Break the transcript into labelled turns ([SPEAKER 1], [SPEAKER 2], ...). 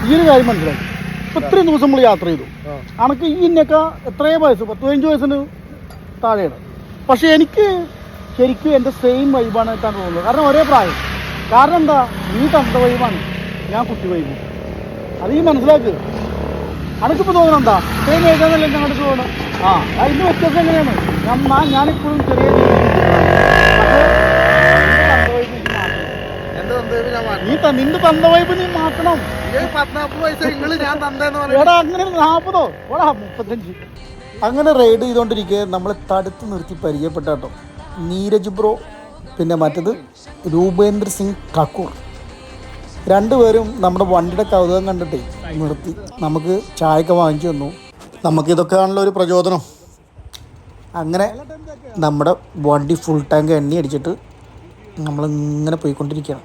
[SPEAKER 1] ഈ ഒരു കാര്യം മനസ്സിലാക്കി. ഇപ്പം ഇത്രയും ദിവസം നമ്മൾ യാത്ര ചെയ്തു. അനക്ക് ഈ ഇന്നൊക്കെ എത്രയും വയസ്സ് 10-15 വയസ്സിന് താഴെയാണ്. പക്ഷെ എനിക്ക് ശരിക്കും എൻ്റെ സെയിം വൈബാണ് എത്താൻ തോന്നുന്നത്. കാരണം ഒരേ പ്രായം. കാരണം എന്താ, നീ തന്ത വൈബാണ്, ഞാൻ കുട്ടി വൈബും. അത് ഈ മനസ്സിലാക്കുക. അനക്കിപ്പോൾ തോന്നണെന്താ സെയിം ഏജാന്നല്ലേ ഞങ്ങളുടെ തോന്നണം. അതിൻ്റെ വ്യത്യാസം എങ്ങനെയാണ്, ഞാനിപ്പോഴും ചെറിയ നിന്റെ തന്ത വൈബ് നീ മാറ്റണം. എടാ അങ്ങനെ 40 ഓടാ 35. അങ്ങനെ റൈഡ് ചെയ്തുകൊണ്ടിരിക്കുക നമ്മൾ തടുത്ത് നിർത്തി പരിചയപ്പെട്ട കേട്ടോ നീരജ് ബ്രോ, പിന്നെ മറ്റത് രൂപേന്ദ്ര സിംഗ് ഠാക്കൂർ. രണ്ടുപേരും നമ്മുടെ വണ്ടിയുടെ കൗതുകം കണ്ടിട്ടേ നിർത്തി നമുക്ക് ചായയൊക്കെ വാങ്ങിച്ചു തന്നു. നമുക്കിതൊക്കെ ആണല്ലോ ഒരു പ്രചോദനം. അങ്ങനെ നമ്മുടെ വണ്ടി ഫുൾ ടാങ്ക് എണ്ണ അടിച്ചിട്ട് നമ്മളിങ്ങനെ പോയിക്കൊണ്ടിരിക്കുകയാണ്.